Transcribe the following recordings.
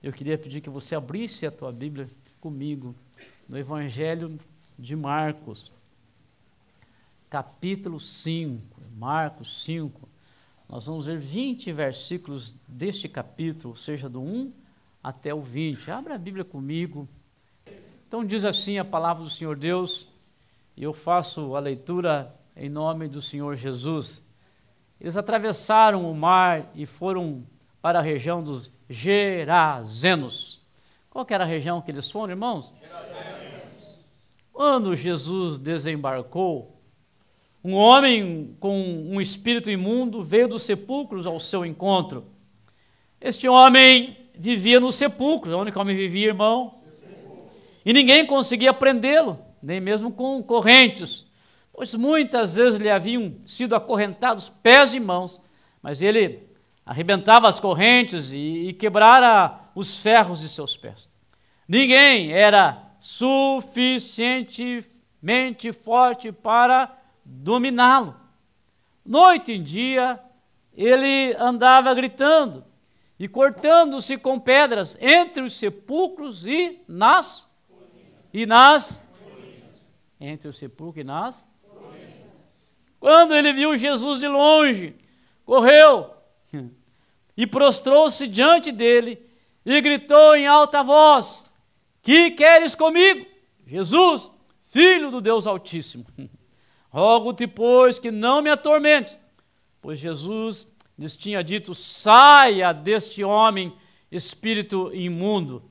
Eu queria pedir que você abrisse a tua Bíblia comigo no Evangelho de Marcos, capítulo 5, Marcos 5. Nós vamos ver 20 versículos deste capítulo, ou seja, do 1 até o 20. Abra a Bíblia comigo. Então diz assim a palavra do Senhor Deus, e eu faço a leitura em nome do Senhor Jesus. Eles atravessaram o mar e foram para a região dos Gerazenos. Qual que era a região que eles foram, irmãos? Gerazenos. Quando Jesus desembarcou, um homem com um espírito imundo veio dos sepulcros ao seu encontro. Este homem vivia no sepulcro. Onde que o homem vivia, irmão? E ninguém conseguia prendê-lo, nem mesmo com correntes, pois muitas vezes lhe haviam sido acorrentados pés e mãos, mas ele arrebentava as correntes e quebrara os ferros de seus pés. Ninguém era suficientemente forte para dominá-lo. Noite e dia, ele andava gritando e cortando-se com pedras entre os sepulcros entre os sepulcros e nas. Quando ele viu Jesus de longe, correu e prostrou-se diante dele e gritou em alta voz: que queres comigo, Jesus, Filho do Deus Altíssimo? Rogo-te, pois, que não me atormentes. Pois Jesus lhes tinha dito: saia deste homem, espírito imundo.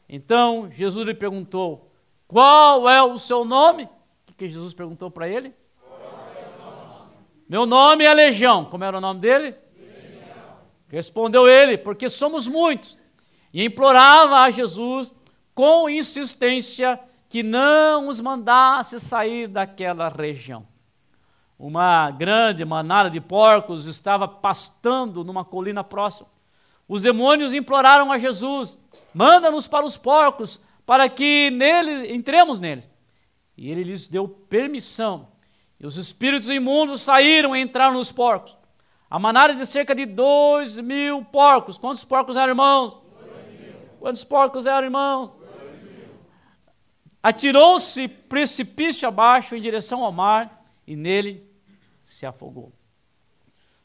Então Jesus lhe perguntou: qual é o seu nome? O que Jesus perguntou para ele? Qual é o seu nome? Meu nome é Legião. Como era o nome dele? Legião. Respondeu ele: porque somos muitos. E implorava a Jesus com insistência que não os mandasse sair daquela região. Uma grande manada de porcos estava pastando numa colina próxima. Os demônios imploraram a Jesus: manda-nos para os porcos, para que entremos neles. E ele lhes deu permissão. E os espíritos imundos saíram e entraram nos porcos. A manada de cerca de 2.000 porcos. Quantos porcos eram, irmãos? 2.000. Quantos porcos eram, irmãos? 2.000. Atirou-se precipício abaixo em direção ao mar e nele se afogou.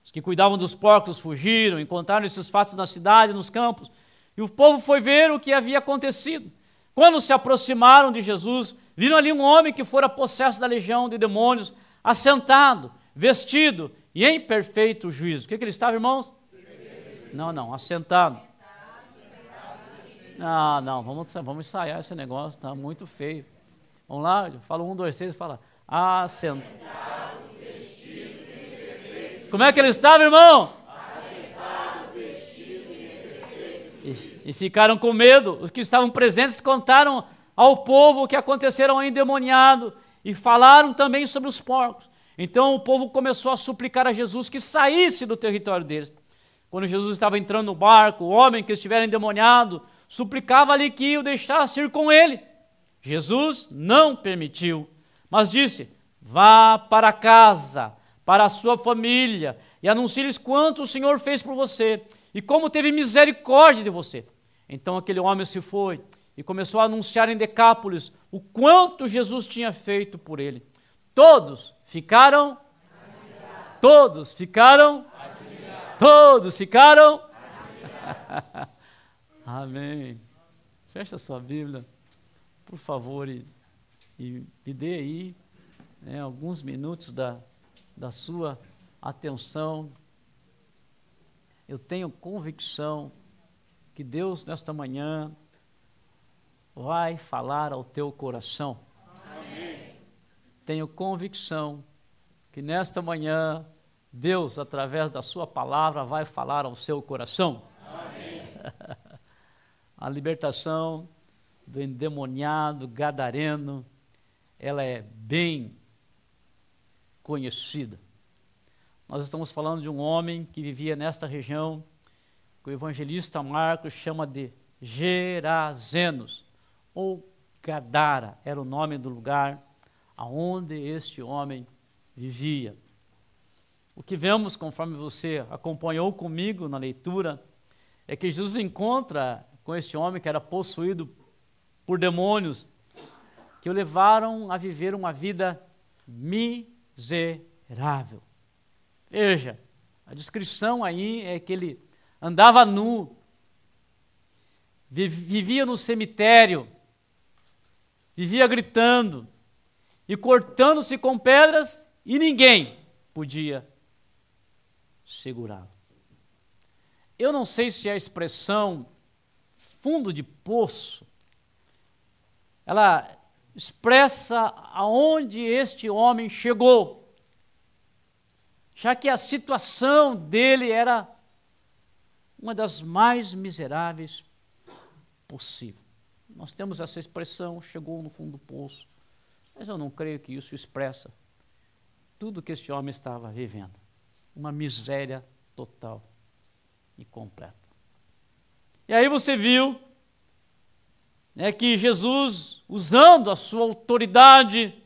Os que cuidavam dos porcos fugiram, encontraram esses fatos na cidade, nos campos, e o povo foi ver o que havia acontecido. Quando se aproximaram de Jesus, viram ali um homem que fora possesso da legião de demônios, assentado, vestido e em perfeito juízo. O que ele estava, irmãos? Não, assentado. Não, vamos ensaiar esse negócio, está muito feio. Vamos lá, fala 1, 2, 3, fala assentado. Como é que ele estava, irmão? Assentado, vestido e perfeito. E ficaram com medo. Os que estavam presentes contaram ao povo o que aconteceram ao endemoniado e falaram também sobre os porcos. Então o povo começou a suplicar a Jesus que saísse do território deles. Quando Jesus estava entrando no barco, o homem que estivera endemoniado suplicava-lhe que o deixasse ir com ele. Jesus não permitiu, mas disse: vá para casa, para a sua família, e anuncie-lhes quanto o Senhor fez por você, e como teve misericórdia de você. Então aquele homem se foi, e começou a anunciar em Decápolis o quanto Jesus tinha feito por ele. Todos ficaram Amém. Fecha a sua Bíblia, por favor, e me dê aí alguns minutos da sua atenção. Eu tenho convicção que Deus, nesta manhã, vai falar ao teu coração. Amém. Tenho convicção que nesta manhã, Deus, através da sua palavra, vai falar ao seu coração. Amém. A libertação do endemoniado gadareno, ela é bem conhecida. Nós estamos falando de um homem que vivia nesta região, que o evangelista Marcos chama de Gerazenos, ou Gadara, era o nome do lugar aonde este homem vivia. O que vemos, conforme você acompanhou comigo na leitura, é que Jesus encontra com este homem que era possuído por demônios, que o levaram a viver uma vida miserável. Veja, a descrição aí é que ele andava nu, vivia no cemitério, vivia gritando e cortando-se com pedras e ninguém podia segurá-lo. Eu não sei se a expressão fundo de poço, ela expressa aonde este homem chegou, já que a situação dele era uma das mais miseráveis possível. Nós temos essa expressão, chegou no fundo do poço, mas eu não creio que isso expressa tudo que este homem estava vivendo. Uma miséria total e completa. E aí você viu, né, que Jesus, usando a sua autoridade,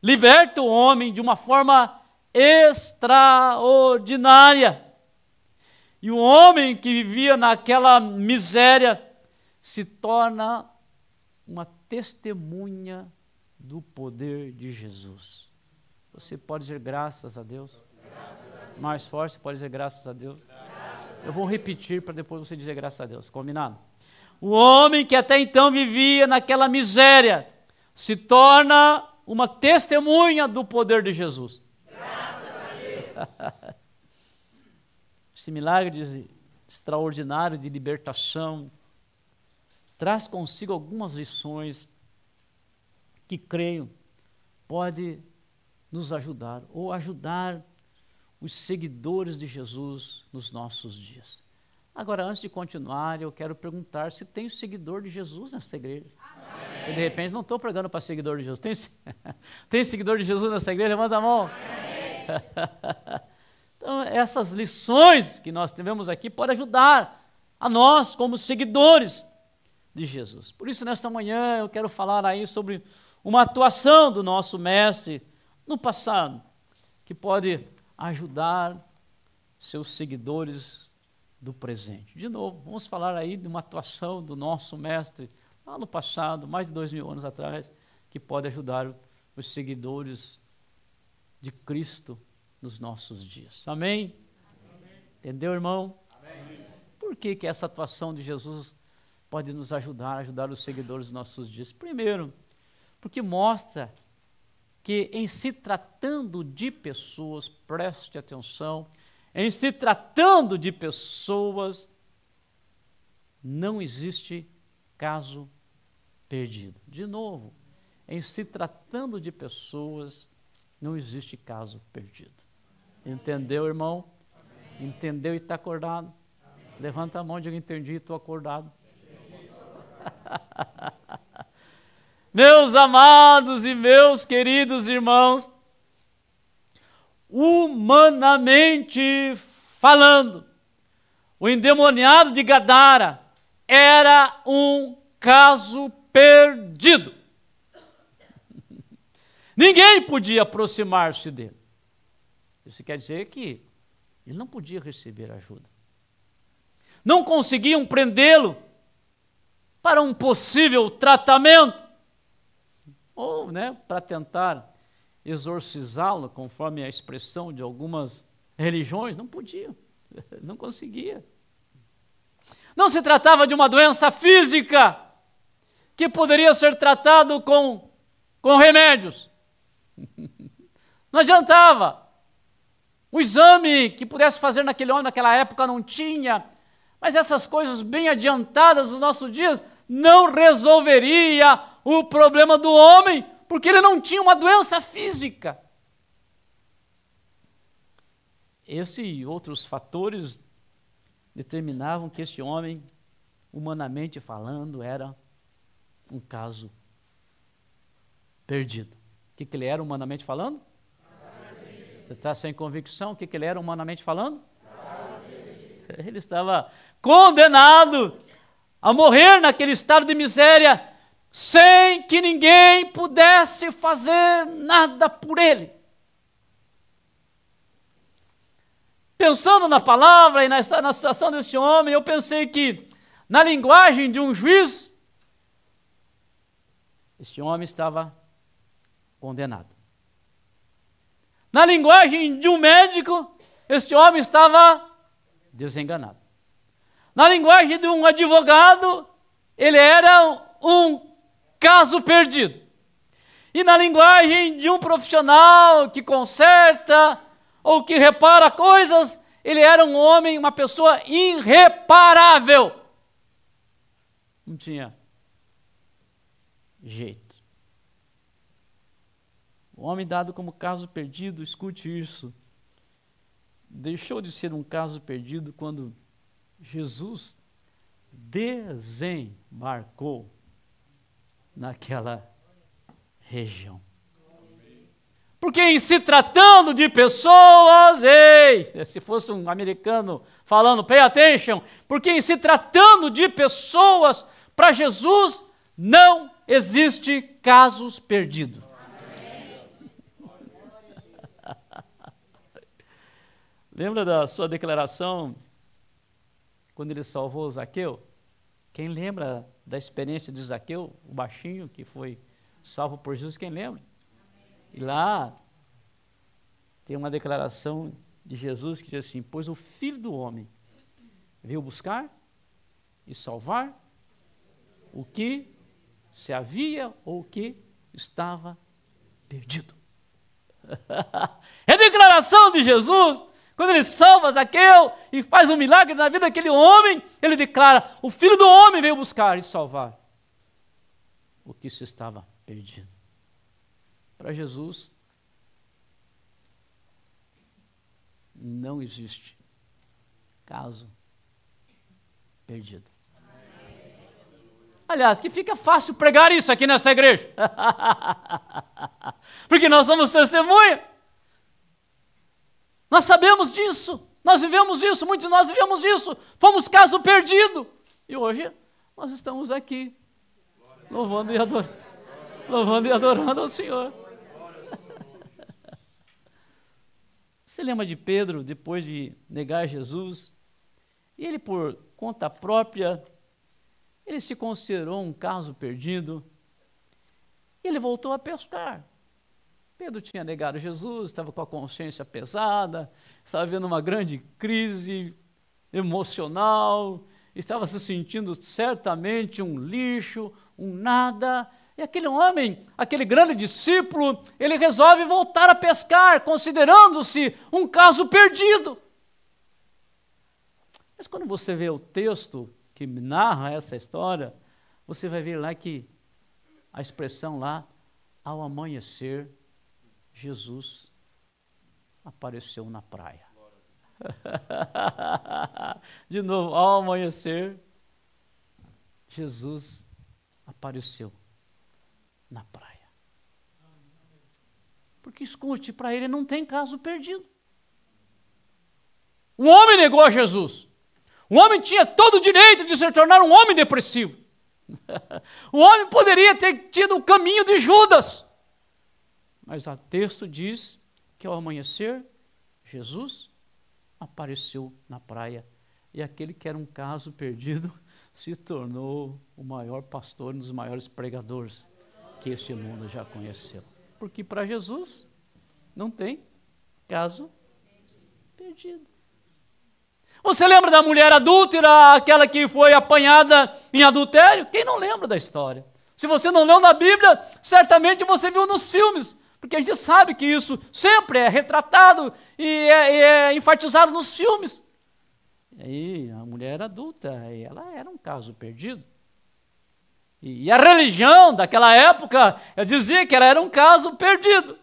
liberta o homem de uma forma extraordinária. E o homem que vivia naquela miséria se torna uma testemunha do poder de Jesus. Você pode dizer graças a Deus? Mais forte, você pode dizer graças a Deus? Eu vou repetir para depois você dizer graças a Deus. Combinado? O homem que até então vivia naquela miséria se torna uma testemunha do poder de Jesus. Graças a Deus. Esse milagre extraordinário de libertação traz consigo algumas lições que creio pode nos ajudar ou ajudar os seguidores de Jesus nos nossos dias. Agora, antes de continuar, eu quero perguntar se tem seguidor de Jesus nessa igreja. Amém. Eu, de repente, não estou pregando para seguidor de Jesus. Tem seguidor de Jesus nessa igreja? Levanta a mão. Então, essas lições que nós tivemos aqui podem ajudar a nós como seguidores de Jesus. Por isso, nesta manhã, eu quero falar aí sobre uma atuação do nosso mestre no passado, que pode ajudar seus seguidores do presente. De novo, vamos falar aí de uma atuação do nosso mestre lá no passado, mais de 2000 anos atrás, que pode ajudar os seguidores de Cristo nos nossos dias. Amém? Amém. Entendeu, irmão? Amém. Por que essa atuação de Jesus pode nos ajudar os seguidores dos nossos dias? Primeiro, porque mostra que em se tratando de pessoas, preste atenção, em se tratando de pessoas, não existe caso perdido. De novo, em se tratando de pessoas, não existe caso perdido. Entendeu, irmão? Amém. Entendeu e está acordado? Amém. Levanta a mão e diga, entendi e estou acordado. Meus amados e meus queridos irmãos, humanamente falando, o endemoniado de Gadara era um caso perdido. Ninguém podia aproximar-se dele. Isso quer dizer que ele não podia receber ajuda. Não conseguiam prendê-lo para um possível tratamento, ou, para tentar exorcizá-lo, conforme a expressão de algumas religiões, não podia, não conseguia. Não se tratava de uma doença física que poderia ser tratado com remédios. Não adiantava. O exame que pudesse fazer naquele homem naquela época não tinha, mas essas coisas bem adiantadas nos nossos dias não resolveria o problema do homem, porque ele não tinha uma doença física. Esse e outros fatores determinavam que este homem, humanamente falando, era um caso perdido. O que ele era humanamente falando? Você está sem convicção? O que ele era humanamente falando? Ele estava condenado a morrer naquele estado de miséria, sem que ninguém pudesse fazer nada por ele. Pensando na palavra e na situação deste homem, eu pensei que na linguagem de um juiz, este homem estava condenado. Na linguagem de um médico, este homem estava desenganado. Na linguagem de um advogado, ele era um caso perdido. E na linguagem de um profissional que conserta ou que repara coisas, ele era um homem, uma pessoa irreparável. Não tinha jeito. O homem dado como caso perdido, escute isso, deixou de ser um caso perdido quando Jesus desembarcou naquela região. Porque em se tratando de pessoas, se fosse um americano falando, pay attention, porque em se tratando de pessoas, para Jesus não existe casos perdidos. Lembra da sua declaração quando ele salvou Zaqueu? Quem lembra da experiência de Zaqueu, o baixinho que foi salvo por Jesus, quem lembra? E lá tem uma declaração de Jesus que diz assim: pois o Filho do Homem veio buscar e salvar o que se havia ou o que estava perdido. É a declaração de Jesus. Quando ele salva Zaqueu e faz um milagre na vida daquele homem, ele declara: o Filho do Homem veio buscar e salvar o que se estava perdido. Para Jesus, não existe caso perdido. Aliás, que fica fácil pregar isso aqui nessa igreja. Porque nós somos testemunha. Nós sabemos disso, nós vivemos isso, muitos de nós vivemos isso, fomos caso perdido. E hoje nós estamos aqui, louvando e adorando ao Senhor. Você lembra de Pedro, depois de negar Jesus? E ele, por conta própria, ele se considerou um caso perdido. E ele voltou a pescar. Pedro tinha negado Jesus, estava com a consciência pesada, estava vivendo uma grande crise emocional, estava se sentindo certamente um lixo, um nada. E aquele homem, aquele grande discípulo, ele resolve voltar a pescar, considerando-se um caso perdido. Mas quando você vê o texto que narra essa história, você vai ver lá que a expressão lá, ao amanhecer, Jesus apareceu na praia. De novo, ao amanhecer, Jesus apareceu na praia. Porque, escute, para ele não tem caso perdido. O homem negou a Jesus. O homem tinha todo o direito de se tornar um homem depressivo. O homem poderia ter tido o caminho de Judas. Mas o texto diz que ao amanhecer, Jesus apareceu na praia. E aquele que era um caso perdido se tornou o maior pastor, um dos maiores pregadores que este mundo já conheceu. Porque para Jesus não tem caso perdido. Você lembra da mulher adúltera, aquela que foi apanhada em adultério? Quem não lembra da história? Se você não leu na Bíblia, certamente você viu nos filmes. Porque a gente sabe que isso sempre é retratado e é enfatizado nos filmes. E aí, a mulher adulta, ela era um caso perdido. E a religião daquela época dizia que ela era um caso perdido.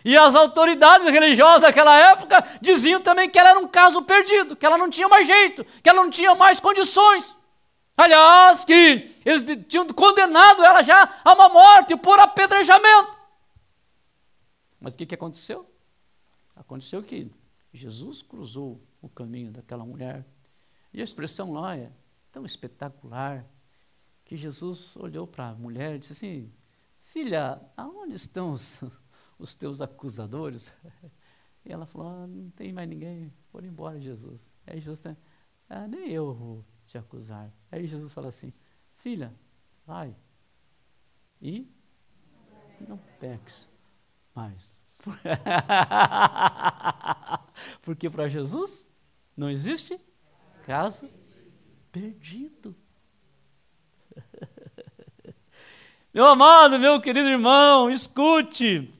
E as autoridades religiosas daquela época diziam também que ela era um caso perdido, que ela não tinha mais jeito, que ela não tinha mais condições. Aliás, que eles tinham condenado ela já a uma morte por apedrejamento. Mas o que aconteceu? Aconteceu que Jesus cruzou o caminho daquela mulher. E a expressão lá é tão espetacular, que Jesus olhou para a mulher e disse assim: filha, aonde estão os teus acusadores? E ela falou: não tem mais ninguém, foram embora, Jesus. Aí Jesus nem eu vou te acusar. Aí Jesus fala assim: filha, vai e não peques mais. Porque para Jesus não existe caso perdido. Meu amado, meu querido irmão, escute.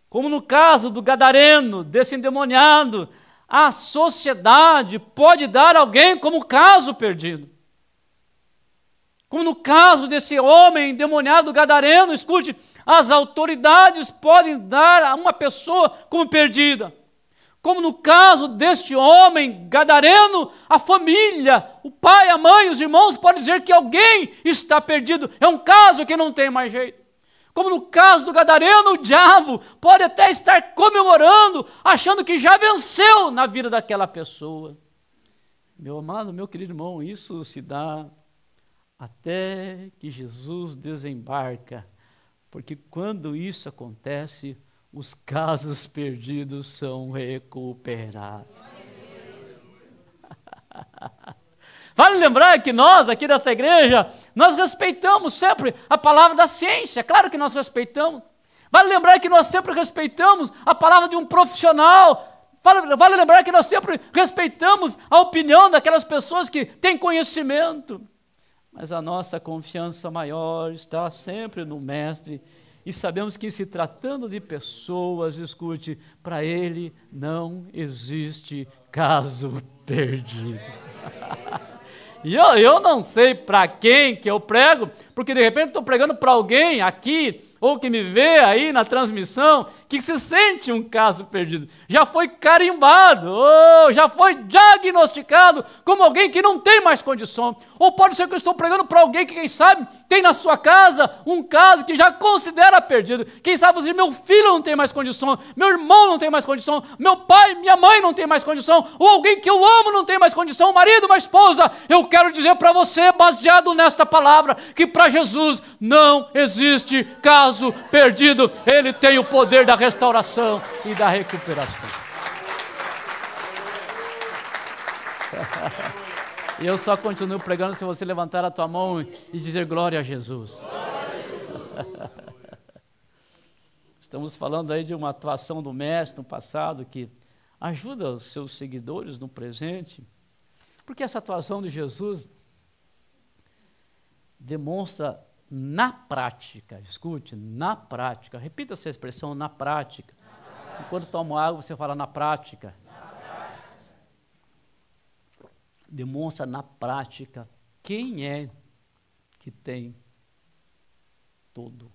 Como no caso do gadareno, desse endemoniado, a sociedade pode dar alguém como caso perdido. Como no caso desse homem endemoniado gadareno, escute, as autoridades podem dar a uma pessoa como perdida. Como no caso deste homem gadareno, a família, o pai, a mãe, os irmãos podem dizer que alguém está perdido. É um caso que não tem mais jeito. Como no caso do gadareno, o diabo pode até estar comemorando, achando que já venceu na vida daquela pessoa. Meu amado, meu querido irmão, isso se dá até que Jesus desembarca, porque quando isso acontece, os casos perdidos são recuperados. Vale lembrar que nós, aqui dessa igreja, nós respeitamos sempre a palavra da ciência, claro que nós respeitamos. Vale lembrar que nós sempre respeitamos a palavra de um profissional. Vale lembrar que nós sempre respeitamos a opinião daquelas pessoas que têm conhecimento. Mas a nossa confiança maior está sempre no Mestre. E sabemos que, se tratando de pessoas, escute, para Ele não existe caso perdido. E eu não sei para quem que eu prego, porque de repente estou pregando para alguém aqui, ou que me vê aí na transmissão, que se sente um caso perdido. Já foi carimbado, ou já foi diagnosticado como alguém que não tem mais condição. Ou pode ser que eu estou pregando para alguém que, quem sabe, tem na sua casa um caso que já considera perdido. Quem sabe dizer, meu filho não tem mais condição, meu irmão não tem mais condição, meu pai, minha mãe não tem mais condição, ou alguém que eu amo não tem mais condição, um marido, uma esposa. Eu quero dizer para você, baseado nesta palavra, que para Jesus não existe caso perdido. Ele tem o poder da restauração e da recuperação. E eu só continuo pregando se você levantar a tua mão e dizer glória a Jesus. Estamos falando aí de uma atuação do Mestre no passado que ajuda os seus seguidores no presente, porque essa atuação de Jesus demonstra na prática, escute, na prática, repita essa expressão, na prática. Enquanto toma água, você fala na prática. Demonstra na prática quem é que tem todo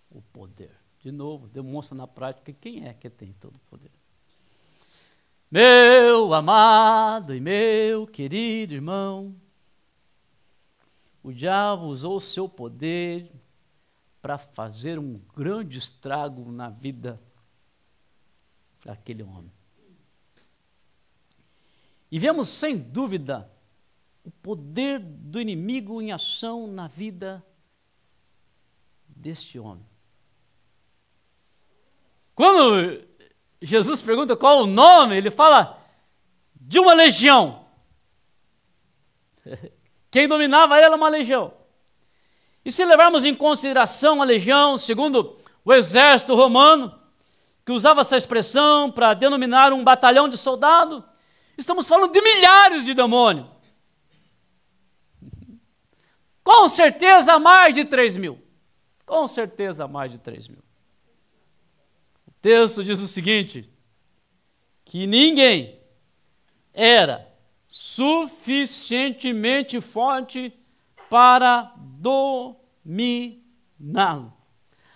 o poder. De novo, demonstra na prática quem é que tem todo o poder. Meu amado e meu querido irmão, o diabo usou o seu poder para fazer um grande estrago na vida daquele homem. E vemos, sem dúvida, o poder do inimigo em ação na vida deste homem. Quando Jesus pergunta qual o nome, ele fala de uma legião. Quem dominava ele era uma legião. E se levarmos em consideração a legião, segundo o exército romano, que usava essa expressão para denominar um batalhão de soldado, estamos falando de milhares de demônios. Com certeza mais de 3.000. Com certeza mais de 3.000. O texto diz o seguinte, que ninguém era suficientemente forte para dominá-lo.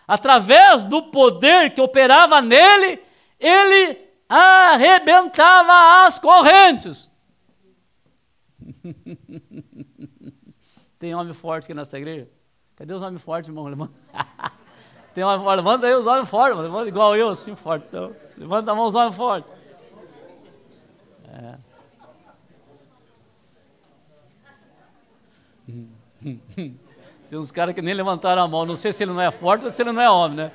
Através do poder que operava nele, ele arrebentava as correntes. Tem homem forte aqui nessa igreja? Cadê os homens fortes, irmão? Levanta. Tem homem forte? Levanta aí os homens fortes, levanta igual eu, assim, forte. Então, levanta a mão os homens fortes. Tem uns caras que nem levantaram a mão, não sei se ele não é forte ou se ele não é homem, né?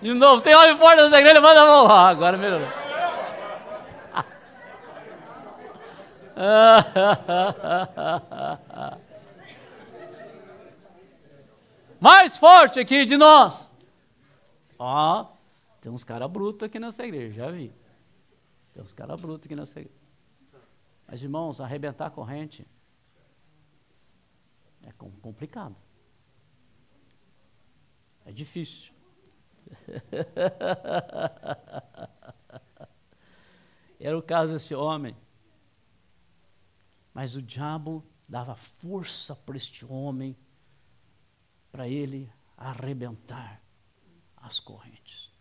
De novo, tem homem forte nessa igreja, levanta a mão. Ah, agora melhorou. Mais forte aqui de nós. Ó, tem uns caras brutos aqui nessa igreja, já vi. Tem uns caras brutos aqui nessa igreja. Mas, irmãos, arrebentar a corrente é complicado. É difícil. Era o caso desse homem. Mas o diabo dava força para este homem, para ele arrebentar as correntes.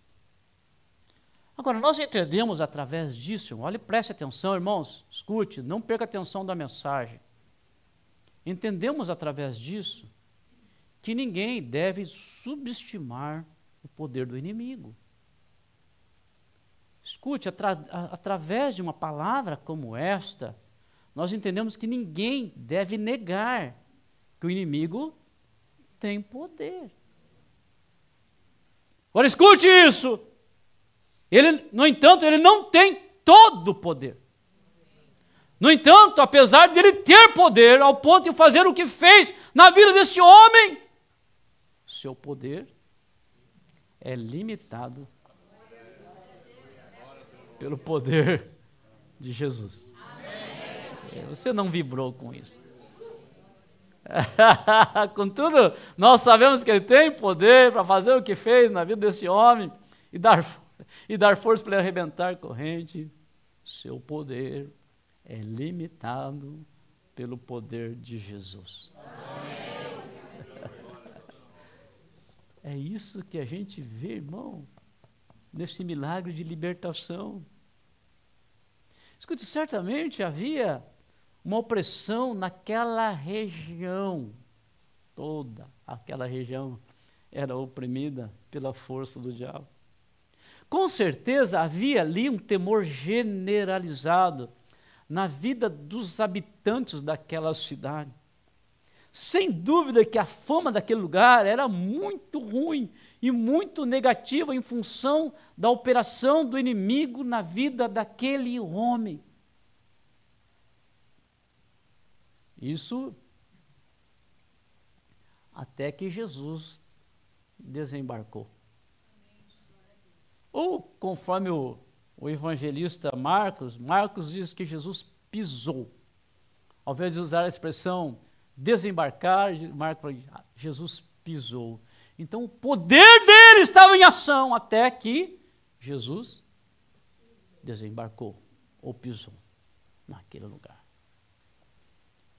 Agora, nós entendemos através disso, olha, preste atenção, irmãos, escute, não perca a atenção da mensagem. Entendemos através disso que ninguém deve subestimar o poder do inimigo. Escute, através de uma palavra como esta, nós entendemos que ninguém deve negar que o inimigo tem poder. Agora escute isso. Ele, no entanto, ele não tem todo o poder. No entanto, apesar de ele ter poder ao ponto de fazer o que fez na vida deste homem, seu poder é limitado pelo poder de Jesus. Você não vibrou com isso. Contudo, nós sabemos que ele tem poder para fazer o que fez na vida desse homem e dar força para ele arrebentar corrente. Seu poder é limitado pelo poder de Jesus. É isso que a gente vê, irmão, nesse milagre de libertação. Escute, certamente havia uma opressão naquela região, toda aquela região era oprimida pela força do diabo. Com certeza havia ali um temor generalizado na vida dos habitantes daquela cidade. Sem dúvida que a fama daquele lugar era muito ruim e muito negativa em função da operação do inimigo na vida daquele homem. Isso até que Jesus desembarcou. Ou, conforme o evangelista Marcos diz que Jesus pisou. Ao invés de usar a expressão desembarcar, Jesus pisou. Então, o poder dele estava em ação até que Jesus desembarcou ou pisou naquele lugar.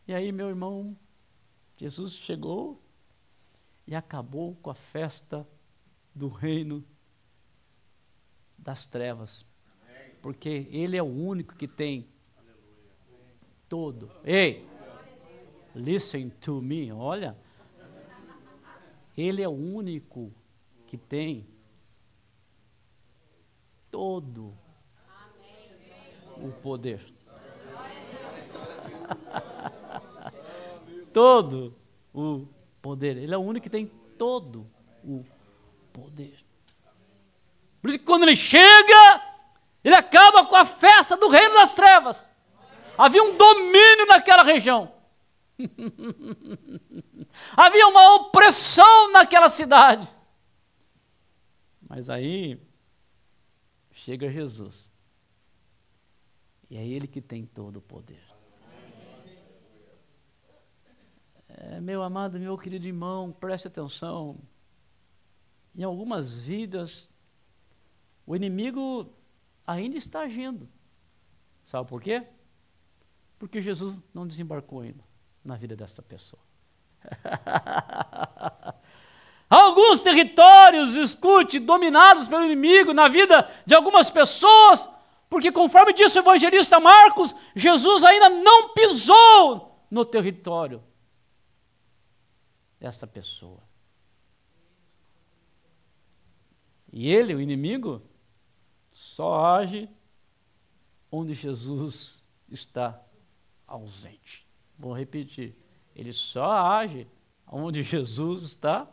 E aí, meu irmão, Jesus chegou e acabou com a festa do reino das trevas. Porque ele é o único que tem todo. Ei, listen to me, olha. Ele é o único que tem todo o poder. Todo o poder. Ele é o único que tem todo o poder. Por isso que quando ele chega, ele acaba com a festa do reino das trevas. Havia um domínio naquela região. Havia uma opressão naquela cidade. Mas aí chega Jesus. E é ele que tem todo o poder. Meu amado, meu querido irmão, preste atenção. Em algumas vidas, o inimigo ainda está agindo. Sabe por quê? Porque Jesus não desembarcou ainda na vida dessa pessoa. Alguns territórios, escute, dominados pelo inimigo na vida de algumas pessoas, porque conforme disse o evangelista Marcos, Jesus ainda não pisou no território dessa pessoa. E ele, o inimigo, só age onde Jesus está ausente. Vou repetir. Ele só age onde Jesus está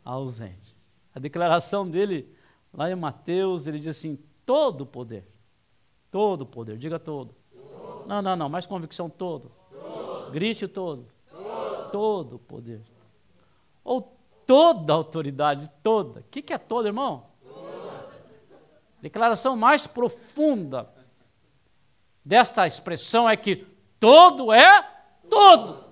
ausente. A declaração dele, lá em Mateus, ele diz assim, todo poder, diga todo Não, mais convicção, todo. Grite todo. Todo poder. Ou toda autoridade, toda. O que é todo, irmão? Declaração mais profunda desta expressão é que todo é todo.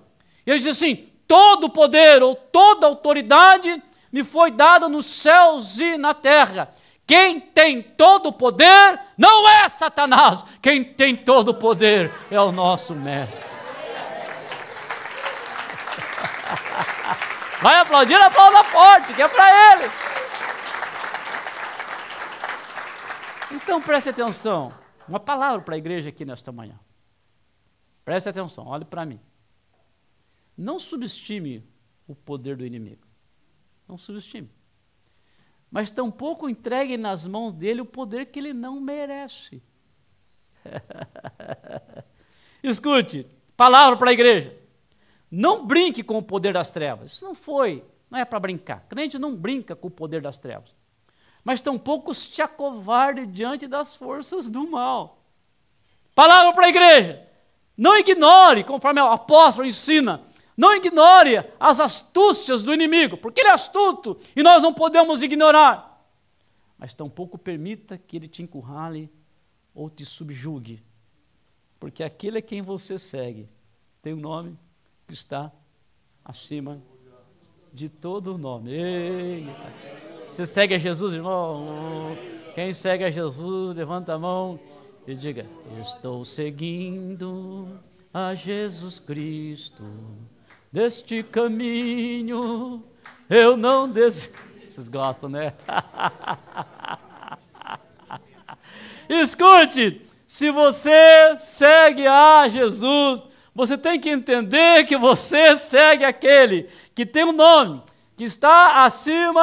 Ele diz assim, todo poder ou toda autoridade me foi dada nos céus e na terra. Quem tem todo o poder não é Satanás. Quem tem todo o poder é o nosso mestre. Vai aplaudir, aplauda forte, que é para ele. Então preste atenção. Uma palavra para a igreja aqui nesta manhã. Preste atenção, olhe para mim. Não subestime o poder do inimigo. Não subestime. Mas tampouco entregue nas mãos dele o poder que ele não merece. Escute, palavra para a igreja. Não brinque com o poder das trevas. Isso não é para brincar. Crente não brinca com o poder das trevas. Mas tampouco se acovarde diante das forças do mal. Palavra para a igreja. Não ignore, conforme o apóstolo ensina, não ignore as astúcias do inimigo, porque ele é astuto e nós não podemos ignorar. Mas tampouco permita que ele te encurrale ou te subjugue, porque aquele a quem você segue tem um nome que está acima de todo nome. Eita. Você segue a Jesus, irmão? Quem segue a Jesus, levanta a mão e diga, estou seguindo a Jesus Cristo. Deste caminho eu não desisto. Vocês gostam, né? Escute, se você segue a Jesus, você tem que entender que você segue aquele que tem um nome, que está acima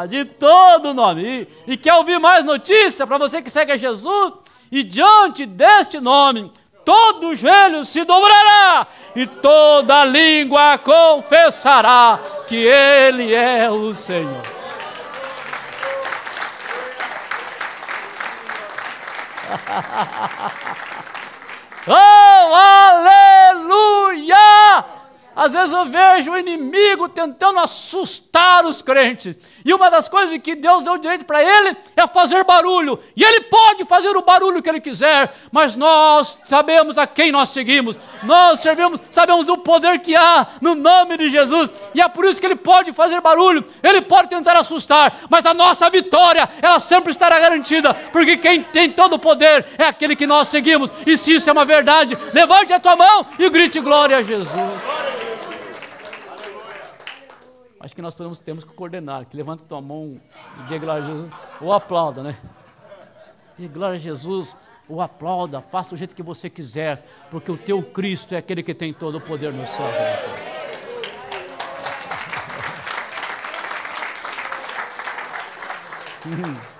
de todo nome. E quer ouvir mais notícia para você que segue a Jesus? E diante deste nome, todo joelho se dobrará e toda língua confessará que Ele é o Senhor. Oh, aleluia! Às vezes eu vejo o inimigo tentando assustar os crentes. E uma das coisas que Deus deu direito para ele é fazer barulho. E ele pode fazer o barulho que ele quiser, mas nós sabemos a quem nós seguimos. Nós sabemos o poder que há no nome de Jesus. E é por isso que ele pode fazer barulho, ele pode tentar assustar, mas a nossa vitória, ela sempre estará garantida, porque quem tem todo o poder é aquele que nós seguimos. E se isso é uma verdade, levante a tua mão e grite glória a Jesus. Acho que nós temos que coordenar, que levanta tua mão e dê glória a Jesus, ou aplauda, né? Dê glória a Jesus, ou aplauda, faça do jeito que você quiser, porque o teu Cristo é aquele que tem todo o poder nos céus e na terra.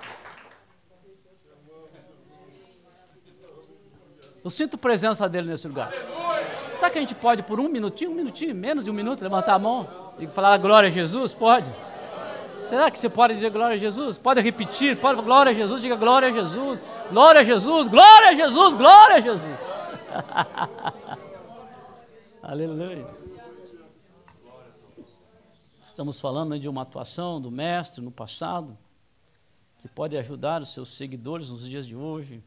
Eu sinto a presença dele nesse lugar. Será que a gente pode por um minutinho, menos de um minuto, levantar a mão e falar glória a Jesus? Pode? Será que você pode dizer glória a Jesus? Pode repetir, pode, glória a Jesus, diga glória a Jesus, glória a Jesus, glória a Jesus, glória a Jesus. Aleluia. Estamos falando de uma atuação do mestre no passado, que pode ajudar os seus seguidores nos dias de hoje.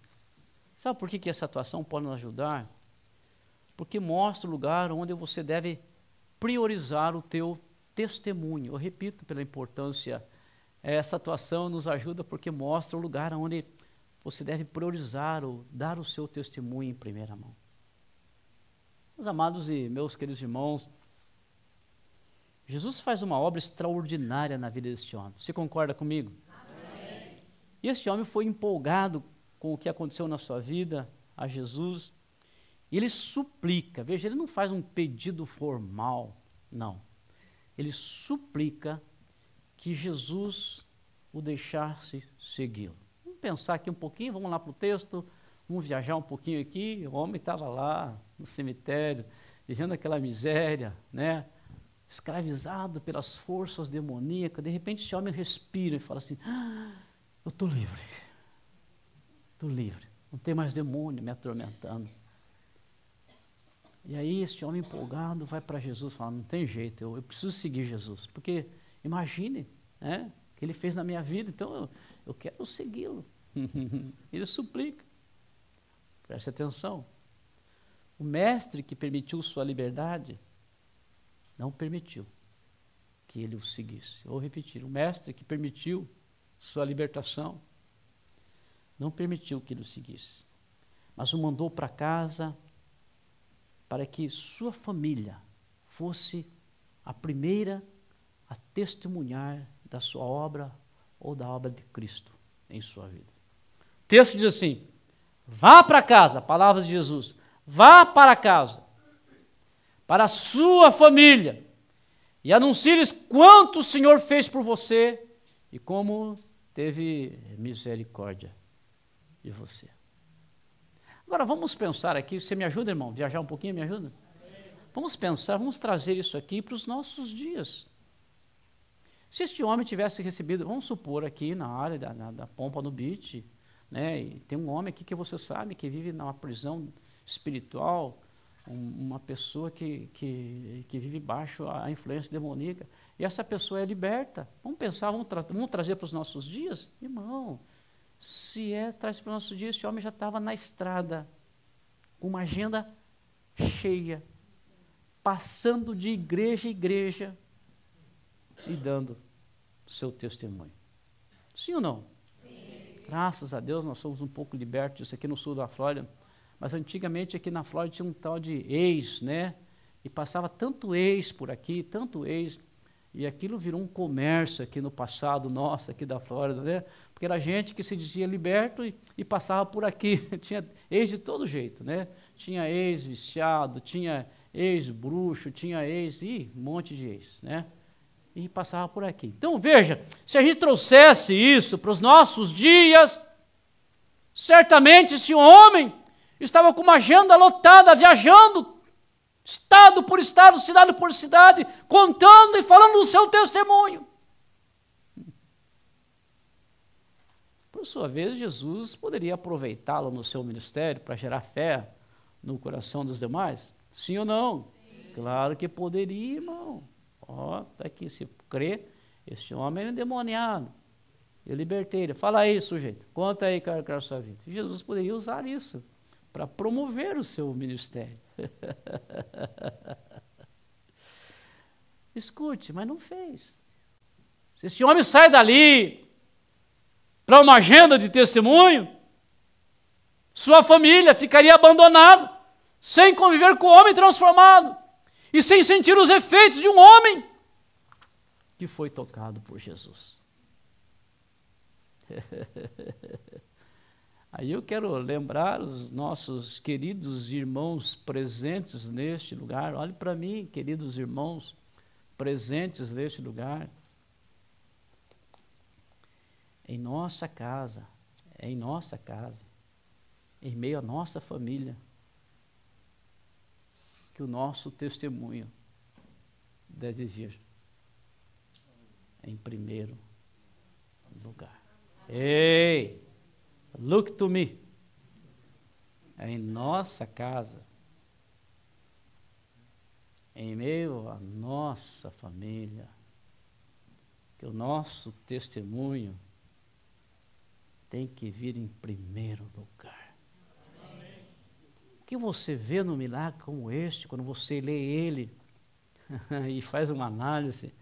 Sabe por que essa atuação pode nos ajudar? Porque mostra o lugar onde você deve priorizar o teu testemunho. Eu repito pela importância, essa atuação nos ajuda porque mostra o lugar onde você deve priorizar ou dar o seu testemunho em primeira mão. Meus amados e meus queridos irmãos, Jesus faz uma obra extraordinária na vida deste homem. Você concorda comigo? Amém. E este homem foi empolgado com o que aconteceu na sua vida, a Jesus. E ele suplica, veja, ele não faz um pedido formal, não. Ele suplica que Jesus o deixasse segui-lo. Vamos pensar aqui um pouquinho, vamos lá para o texto, vamos viajar um pouquinho aqui. O homem estava lá no cemitério, vivendo aquela miséria, né? Escravizado pelas forças demoníacas. De repente esse homem respira e fala assim, eu estou livre, estou livre. Não tem mais demônio me atormentando. E aí este homem empolgado vai para Jesus e fala, não tem jeito, eu preciso seguir Jesus. Porque imagine, né, o que ele fez na minha vida, então eu quero segui-lo. Ele suplica. Preste atenção. O mestre que permitiu sua liberdade, não permitiu que ele o seguisse. Eu vou repetir, o mestre que permitiu sua libertação, não permitiu que ele o seguisse, mas o mandou para casa para que sua família fosse a primeira a testemunhar da sua obra ou da obra de Cristo em sua vida. O texto diz assim, vá para casa, palavras de Jesus, vá para casa, para a sua família, e anuncie-lhes quanto o Senhor fez por você e como teve misericórdia de você. Agora vamos pensar aqui, você me ajuda, irmão? Viajar um pouquinho, me ajuda? Vamos pensar, vamos trazer isso aqui para os nossos dias. Se este homem tivesse recebido, vamos supor aqui na área da Pompa no Beach, né, e tem um homem aqui que você sabe que vive numa prisão espiritual, uma pessoa que vive baixo a influência demoníaca, e essa pessoa é liberta. Vamos pensar, vamos trazer para os nossos dias? Irmão, se traz para os nossos dias, esse homem já estava na estrada, com uma agenda cheia, passando de igreja em igreja e dando seu testemunho. Sim ou não? Sim. Graças a Deus nós somos um pouco libertos disso aqui no sul da Flórida, mas antigamente aqui na Flórida tinha um tal de ex, né? E passava tanto ex por aqui, tanto ex, e aquilo virou um comércio aqui no passado nosso, aqui da Flórida, né? Porque era gente que se dizia liberto e passava por aqui, tinha ex de todo jeito, né? Tinha ex viciado, tinha ex bruxo, tinha ex, um monte de ex, né? E passava por aqui. Então veja, se a gente trouxesse isso para os nossos dias, certamente esse homem estava com uma agenda lotada, viajando, estado por estado, cidade por cidade, contando e falando do seu testemunho. Por sua vez, Jesus poderia aproveitá-lo no seu ministério para gerar fé no coração dos demais? Sim ou não? Sim. Claro que poderia, irmão. Ó, tá aqui, se crê, este homem é endemoniado, eu libertei ele. Fala aí, sujeito, conta aí, cara, a sua vida. Jesus poderia usar isso para promover o seu ministério. Escute, mas não fez. Se este homem sai dali para uma agenda de testemunho, sua família ficaria abandonada, sem conviver com o homem transformado e sem sentir os efeitos de um homem que foi tocado por Jesus. Aí eu quero lembrar os nossos queridos irmãos presentes neste lugar. Olhe para mim, queridos irmãos presentes neste lugar. Em nossa casa, em meio à nossa família, que o nosso testemunho deve vir em primeiro lugar. Ei, look to me. É em nossa casa, em meio à nossa família, que o nosso testemunho tem que vir em primeiro lugar. Amém. O que você vê no milagre como este, quando você lê ele e faz uma análise,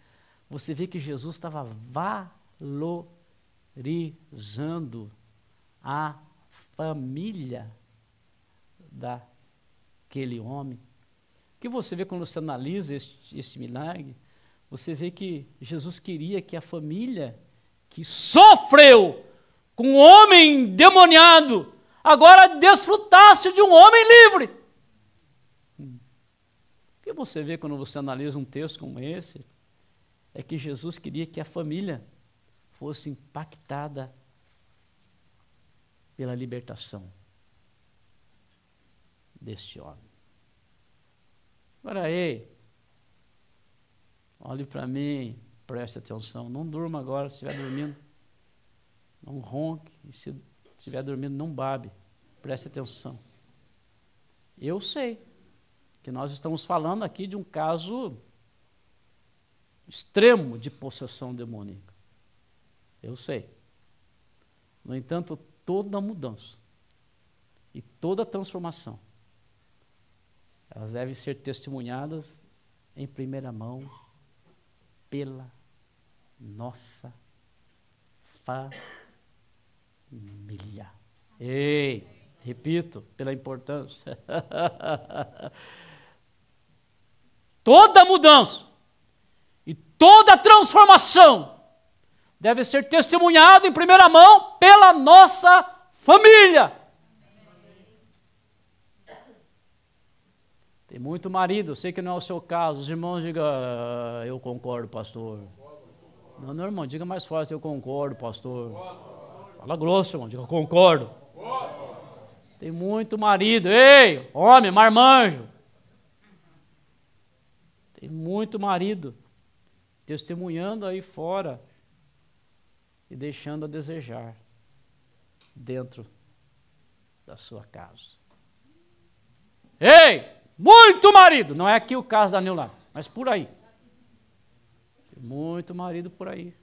você vê que Jesus estava valorizando a família daquele homem. O que você vê quando você analisa este milagre? Você vê que Jesus queria que a família que sofreu com um homem endemoniado agora desfrutasse de um homem livre. O que você vê quando você analisa um texto como esse? É que Jesus queria que a família fosse impactada pela libertação deste homem. Agora aí, olhe para mim, preste atenção, não durma agora, se estiver dormindo, não ronque, e se estiver dormindo, não babe, Preste atenção. Eu sei que nós estamos falando aqui de um caso extremo de possessão demoníaca. Eu sei. No entanto, toda mudança e toda transformação, elas devem ser testemunhadas em primeira mão pela nossa família. Ei, repito, pela importância. Toda mudança e toda transformação deve ser testemunhado em primeira mão pela nossa família. Tem muito marido, eu sei que não é o seu caso. Os irmãos digam, eu concordo, pastor. Não, irmão, diga mais forte, eu concordo, pastor. Fala grosso, irmão, diga, concordo. Tem muito marido, ei, homem, marmanjo. Tem muito marido testemunhando aí fora e deixando a desejar dentro da sua casa. Ei, muito marido, não é aqui o caso da Nilá, mas por aí. Tem muito marido por aí.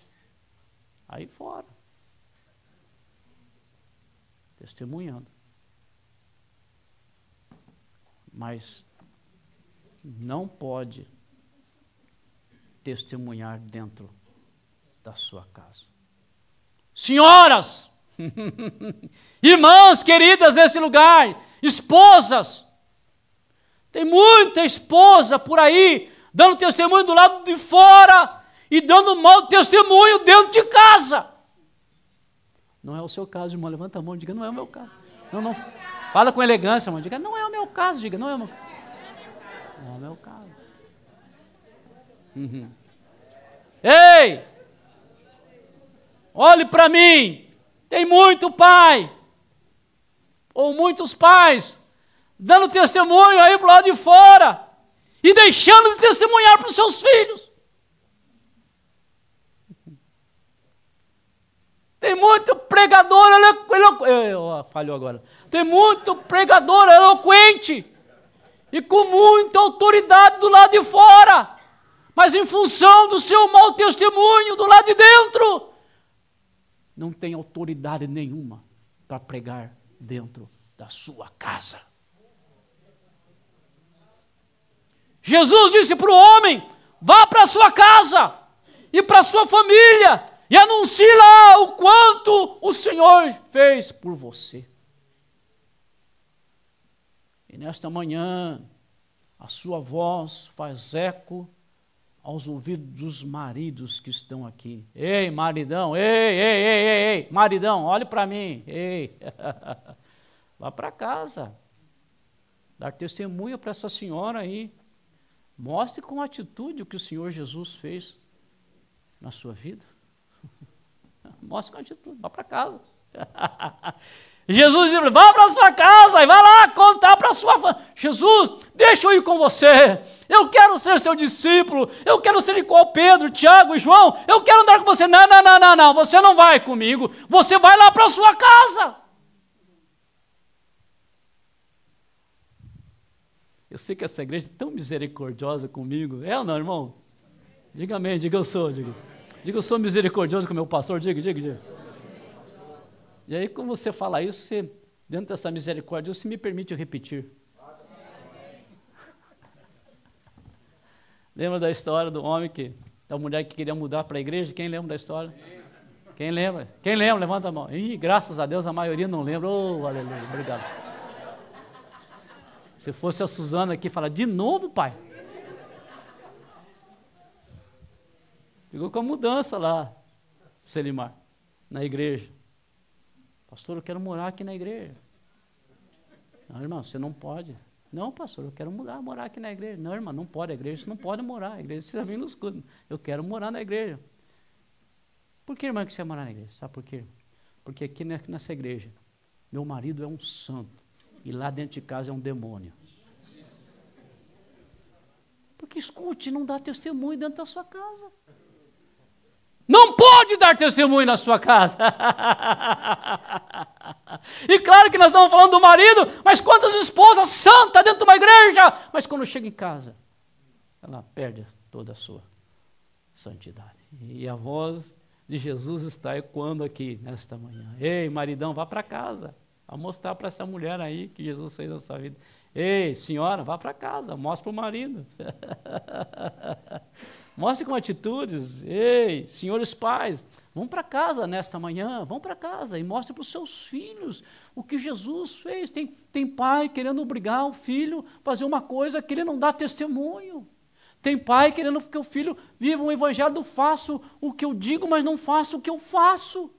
Aí fora. Testemunhando. Mas não pode testemunhar dentro da sua casa. Senhoras, irmãs queridas desse lugar, esposas, tem muita esposa por aí dando testemunho do lado de fora e dando mau testemunho dentro de casa. Não é o seu caso, irmão. Levanta a mão e diga, não é o meu caso. Não. Fala com elegância, irmão. Diga, não é o meu caso. Diga, não é o meu caso. Não é o meu caso. Ei! Olhe para mim. Tem muito pai, ou muitos pais, dando testemunho aí para o lado de fora e deixando de testemunhar para os seus filhos. Tem muito pregador falhou agora. Tem muito pregador eloquente e com muita autoridade do lado de fora, mas em função do seu mau testemunho do lado de dentro, não tem autoridade nenhuma para pregar dentro da sua casa. Jesus disse para o homem, vá para a sua casa e para a sua família e anuncie lá o quanto o Senhor fez por você. E nesta manhã, a sua voz faz eco aos ouvidos dos maridos que estão aqui. Ei, maridão, ei, maridão, olhe para mim, ei. Vá para casa, dar testemunho para essa senhora aí. Mostre com atitude o que o Senhor Jesus fez na sua vida. Mostre com atitude, vá para casa. Jesus disse, vá para a sua casa e vá lá contar para a sua família. Jesus, deixa eu ir com você. Eu quero ser seu discípulo. Eu quero ser igual Pedro, Tiago e João. Eu quero andar com você. Não. Você não vai comigo. Você vai lá para a sua casa. Eu sei que essa igreja é tão misericordiosa comigo. É ou não, irmão? Diga amém, diga eu sou. Diga eu sou misericordioso com o meu pastor. Diga. E aí, quando você fala isso, você, dentro dessa misericórdia, você me permite repetir. Lembra da história do homem da mulher que queria mudar para a igreja? Quem lembra da história? Quem lembra? Levanta a mão. Ih, graças a Deus, a maioria não lembra. Oh, aleluia, obrigado. Se fosse a Suzana aqui, fala, de novo, pai? Ficou com a mudança lá, Selimar, na igreja. Pastor, eu quero morar aqui na igreja. Não, irmão, você não pode. Não, pastor, eu quero morar aqui na igreja. Não, irmão, não pode, a igreja você não pode morar. A igreja você vem nos escudo. Eu quero morar na igreja. Por que, irmã, que você vai morar na igreja? Sabe por quê? Porque aqui nessa igreja, meu marido é um santo. E lá dentro de casa é um demônio. Porque escute, não dá testemunho dentro da sua casa. não pode dar testemunho na sua casa. E claro que nós estamos falando do marido, mas quantas esposas santas dentro de uma igreja, mas quando chega em casa, ela perde toda a sua santidade. E a voz de Jesus está ecoando aqui nesta manhã. Ei, maridão, vá para casa. Vá mostrar para essa mulher aí que Jesus fez na sua vida. Ei, senhora, vá para casa, mostre para o marido. Mostre com atitudes. Ei, senhores pais, vão para casa nesta manhã, vão para casa e mostre para os seus filhos o que Jesus fez. Tem pai querendo obrigar o filho a fazer uma coisa que ele não dá testemunho. Tem pai querendo que o filho viva um evangelho do faço o que eu digo, mas não faço o que eu faço.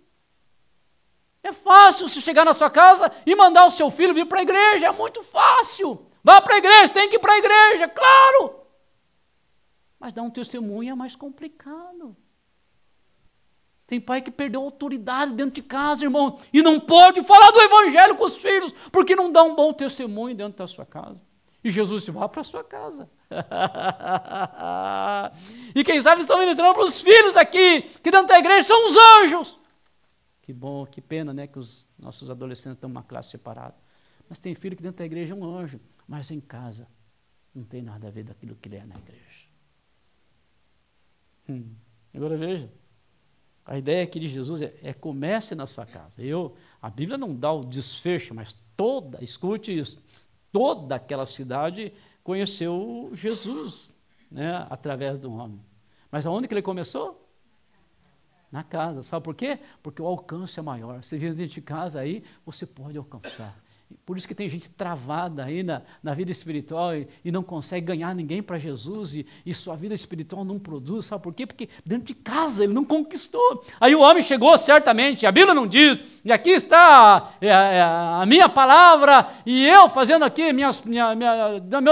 É fácil se chegar na sua casa e mandar o seu filho vir para a igreja, é muito fácil. Vá para a igreja, tem que ir para a igreja, claro. Mas dar um testemunho é mais complicado. Tem pai que perdeu a autoridade dentro de casa, irmão, e não pode falar do evangelho com os filhos, porque não dá um bom testemunho dentro da sua casa. E Jesus disse, vá para a sua casa. E quem sabe estão ministrando para os filhos aqui, que dentro da igreja são os anjos. Que bom, que pena, né, que os nossos adolescentes estão em uma classe separada. Mas tem filho que dentro da igreja é um anjo, mas em casa não tem nada a ver daquilo que ele é na igreja. Agora veja, a ideia aqui de Jesus é comece na sua casa. A Bíblia não dá o desfecho, mas escute isso, toda aquela cidade conheceu Jesus, né, através do homem. Mas aonde que ele começou? Na casa. Sabe por quê? Porque o alcance é maior. Você vive dentro de casa aí, você pode alcançar. Por isso que tem gente travada aí na vida espiritual e não consegue ganhar ninguém para Jesus e sua vida espiritual não produz. Sabe por quê? Porque dentro de casa ele não conquistou. Aí o homem chegou certamente, a Bíblia não diz, e aqui está a minha palavra e eu fazendo aqui meus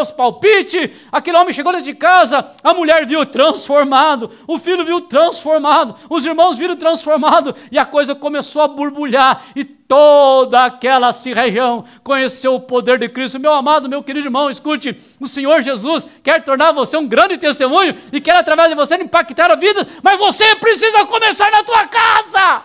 palpites. Aquele homem chegou dentro de casa, a mulher viu transformado, o filho viu transformado, os irmãos viram transformado e a coisa começou a borbulhar e toda aquela região conheceu o poder de Cristo. Meu amado, meu querido irmão, escute, o Senhor Jesus quer tornar você um grande testemunho e quer através de você impactar a vida, mas você precisa começar na tua casa.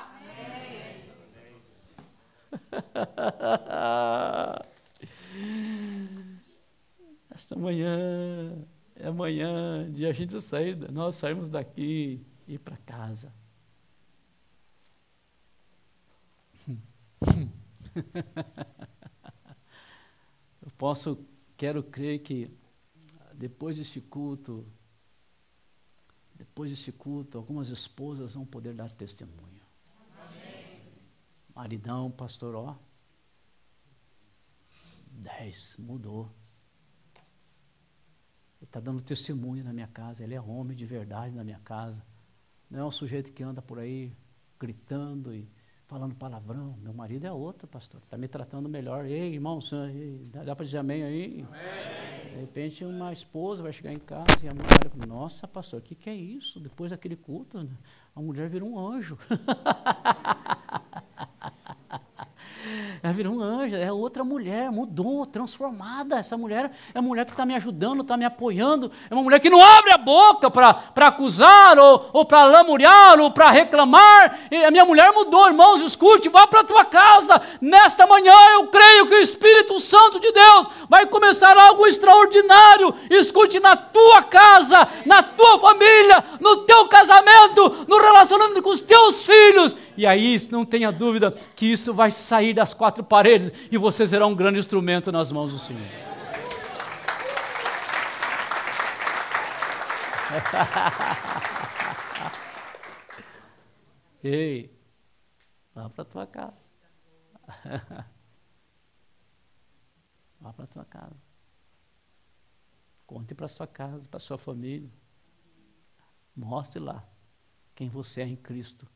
Esta manhã é amanhã de a gente sair, nós sairmos daqui e ir para casa. Quero crer que depois deste culto, algumas esposas vão poder dar testemunho. Amém. Maridão, pastor, 10, mudou. Ele está dando testemunho na minha casa, ele é homem de verdade na minha casa. Não é um sujeito que anda por aí gritando e falando palavrão. Meu marido é outro, pastor, está me tratando melhor. Ei, irmão, dá para dizer amém aí? Amém. De repente uma esposa vai chegar em casa e a mulher fala, nossa, pastor, o que é isso? Depois daquele culto, a mulher vira um anjo. Ela virou um anjo, é outra mulher, mudou, transformada. Essa mulher é uma mulher que está me ajudando, está me apoiando. É uma mulher que não abre a boca para acusar, ou para lamuriar, ou para reclamar. E a minha mulher mudou, irmãos, escute, vá para a tua casa. Nesta manhã eu creio que o Espírito Santo de Deus vai começar algo extraordinário. Escute, na tua casa, na tua família, no teu casamento, no relacionamento com os teus filhos. E aí, não tenha dúvida que isso vai sair das quatro paredes e você será um grande instrumento nas mãos do Senhor. Ei, vá para a tua casa. Vá para a tua casa. Conte para a sua casa, para a sua família. Mostre lá quem você é em Cristo.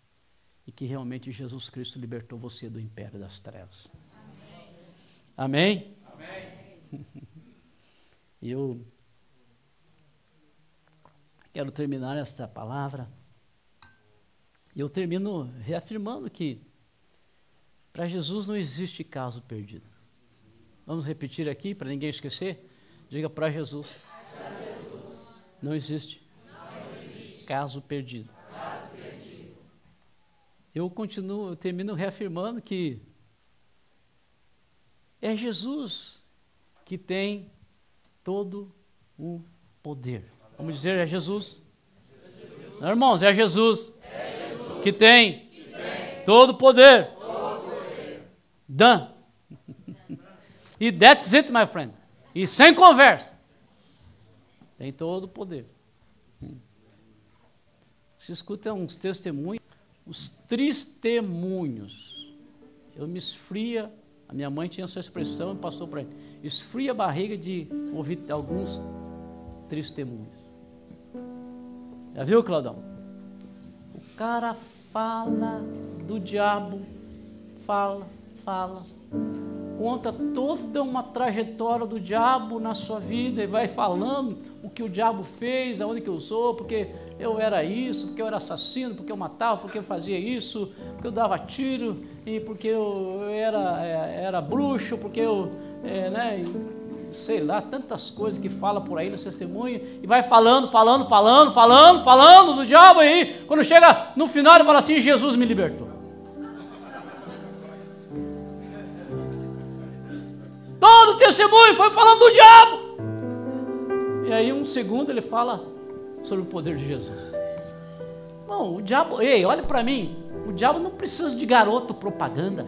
E que realmente Jesus Cristo libertou você do império das trevas. Amém? Amém? E eu quero terminar essa palavra. E eu termino reafirmando que para Jesus não existe caso perdido. Vamos repetir aqui para ninguém esquecer? Diga para Jesus. Não existe caso perdido. eu termino reafirmando que é Jesus que tem todo o poder. Vamos dizer, é Jesus. Não, irmãos, é Jesus, que tem todo o poder. Done. E that's it, my friend. E sem conversa. Tem todo o poder. Se escuta uns testemunhos, os testemunhos. Eu me esfria, a minha mãe tinha essa expressão e passou para ele. Esfria a barriga de ouvir alguns testemunhos. Já viu, Claudão? O cara fala do diabo, fala, conta toda uma trajetória do diabo na sua vida e vai falando o que o diabo fez, aonde que eu sou, porque eu era isso, porque eu era assassino, porque eu matava, porque eu fazia isso, porque eu dava tiro, e porque eu era bruxo, porque eu, sei lá, tantas coisas que fala por aí no testemunho, e vai falando do diabo aí, quando chega no final ele fala assim, Jesus me libertou. Todo o testemunho foi falando do diabo. E aí um segundo ele fala sobre o poder de Jesus. Bom, o diabo, ei, olha para mim, o diabo não precisa de garoto propaganda.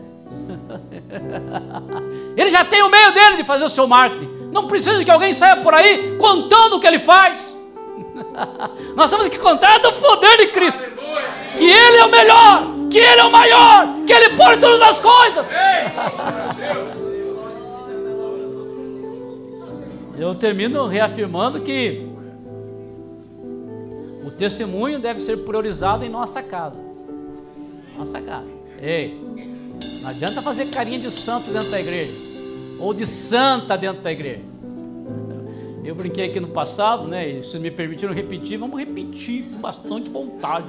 Ele já tem o meio dele de fazer o seu marketing. Não precisa que alguém saia por aí contando o que ele faz. Nós temos que contar do poder de Cristo. Que Ele é o melhor, que Ele é o maior, que Ele pode todas as coisas. Eu termino reafirmando que o testemunho deve ser priorizado em nossa casa. Nossa casa. Ei, não adianta fazer carinha de santo dentro da igreja, ou de santa dentro da igreja. Eu brinquei aqui no passado, né? E se me permitiram repetir, vamos repetir com bastante vontade.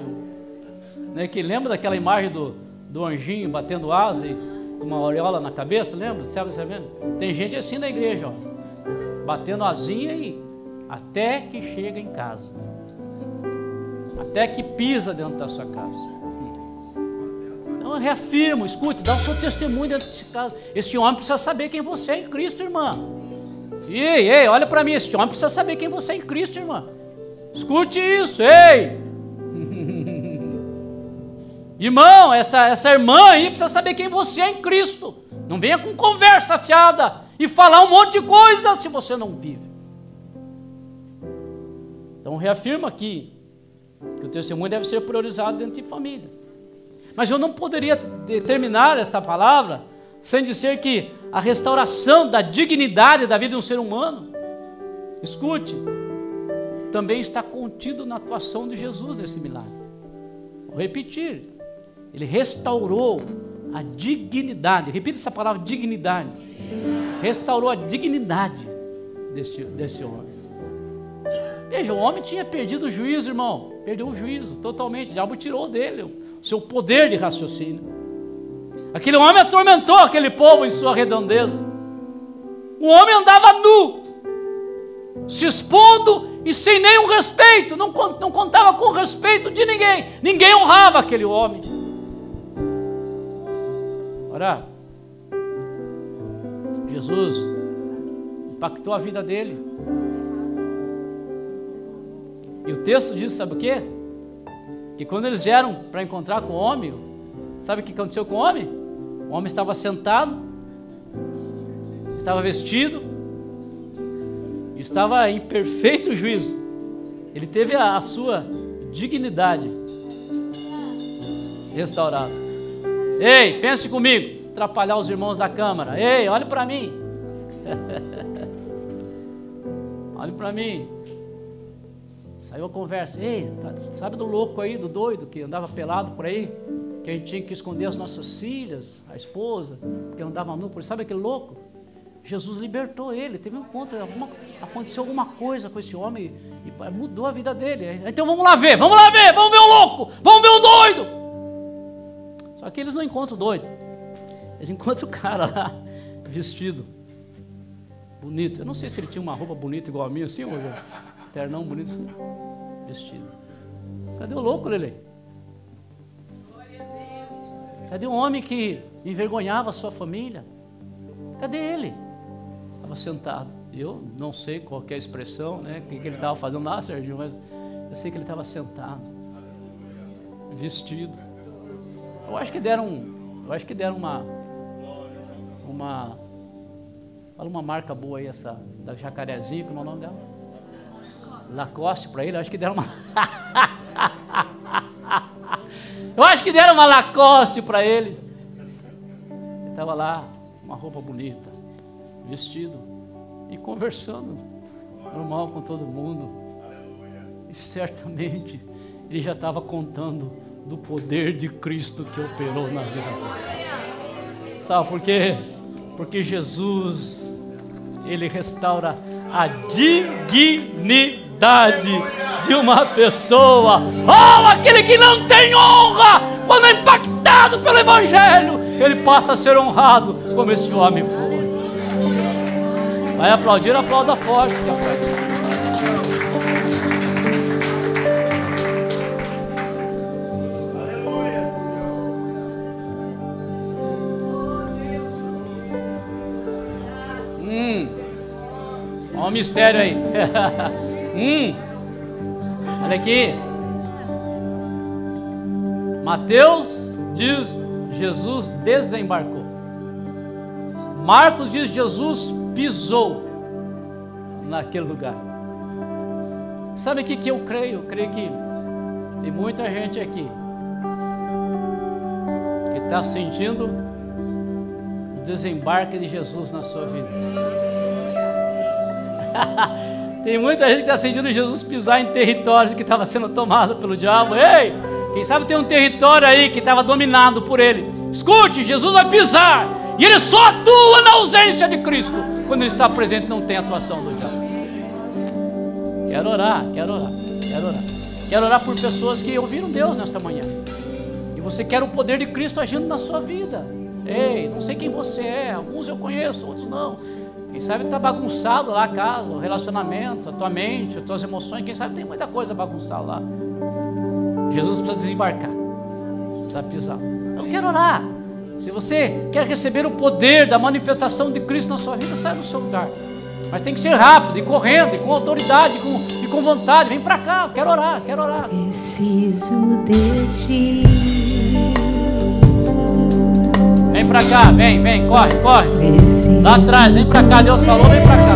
Né, que lembra daquela imagem do anjinho batendo asa e uma auréola na cabeça, lembra? Sabe? Tem gente assim na igreja, ó. Batendo asinha e até que chega em casa, até que pisa dentro da sua casa. Então eu reafirmo, escute, dá o seu testemunho dentro de casa. Esse homem precisa saber quem você é em Cristo, irmã. Ei, olha para mim, esse homem precisa saber quem você é em Cristo, irmã. Escute isso, ei. Irmão, essa irmã aí precisa saber quem você é em Cristo. Não venha com conversa fiada e falar um monte de coisa se você não vive. Então reafirma aqui que o testemunho deve ser priorizado dentro de família. Mas eu não poderia terminar esta palavra sem dizer que a restauração da dignidade da vida de um ser humano, escute, também está contido na atuação de Jesus nesse milagre. Vou repetir, Ele restaurou a dignidade, repita essa palavra, dignidade. Restaurou a dignidade desse homem. Veja, o homem tinha perdido o juízo, irmão. Perdeu o juízo totalmente. O diabo tirou dele o seu poder de raciocínio. Aquele homem atormentou aquele povo em sua redondeza. O homem andava nu, se expondo e sem nenhum respeito. Não contava com respeito de ninguém. Ninguém honrava aquele homem. Ora, Jesus impactou a vida dele. E o texto diz, sabe o quê? Que quando eles vieram para encontrar com o homem, sabe o que aconteceu com o homem? O homem estava sentado, estava vestido, estava em perfeito juízo. Ele teve a sua dignidade restaurada. Ei, pense comigo, atrapalhar os irmãos da câmara. Ei, olhe para mim. Olhe para mim. Saiu a conversa. Ei, sabe do louco aí, do doido que andava pelado por aí? Que a gente tinha que esconder as nossas filhas, a esposa, porque andava nu por aí. Sabe aquele louco? Jesus libertou ele, teve um encontro, aconteceu alguma coisa com esse homem e mudou a vida dele. Então vamos lá ver o louco, vamos ver o doido. Só que eles não encontram o doido, eles encontram o cara lá, vestido, bonito. Eu não sei se ele tinha uma roupa bonita igual a minha, assim, ou ternão bonito, assim, vestido. Cadê o louco, Lele? Cadê um homem que envergonhava a sua família? Cadê ele? Estava sentado. Eu não sei qual que é a expressão, né? O que ele estava fazendo lá, Serginho, mas eu sei que ele estava sentado, vestido. Eu acho que deram fala uma marca boa aí, essa da Jacarezinho, como é o nome dela? Lacoste para ele, eu acho que deram uma eu acho que deram uma Lacoste para ele. Ele estava lá, uma roupa bonita, vestido e conversando normal com todo mundo. E certamente ele já estava contando do poder de Cristo que operou na vida dele. Sabe por quê? Porque Jesus, ele restaura a dignidade de uma pessoa. Oh, aquele que não tem honra, quando é impactado pelo Evangelho, ele passa a ser honrado, como esse homem foi. Vai aplaudir, aplauda forte. Olha o mistério aí. Olha aqui. Mateus diz: Jesus desembarcou. Marcos diz: Jesus pisou naquele lugar. Sabe o que eu creio? Eu creio que tem muita gente aqui que está sentindo o desembarque de Jesus na sua vida. Tem muita gente que está sentindo Jesus pisar em territórios que estava sendo tomado pelo diabo. Ei, quem sabe tem um território aí que estava dominado por ele. Escute, Jesus vai pisar, e ele só atua na ausência de Cristo. Quando ele está presente, não tem atuação do diabo. Quero orar. Quero orar por pessoas que ouviram Deus nesta manhã, e você quer o poder de Cristo agindo na sua vida. Ei, não sei quem você é, alguns eu conheço, outros não. Quem sabe está bagunçado lá a casa, o relacionamento, a tua mente, as tuas emoções. Quem sabe tem muita coisa bagunçada lá. Jesus precisa desembarcar, precisa pisar. Eu quero orar. Se você quer receber o poder da manifestação de Cristo na sua vida, sai do seu lugar. Mas tem que ser rápido, e correndo, e com autoridade, e com vontade. Vem para cá, eu quero orar. Preciso de ti. Vem pra cá, vem, corre. Lá atrás, vem pra cá, Deus falou, vem pra cá.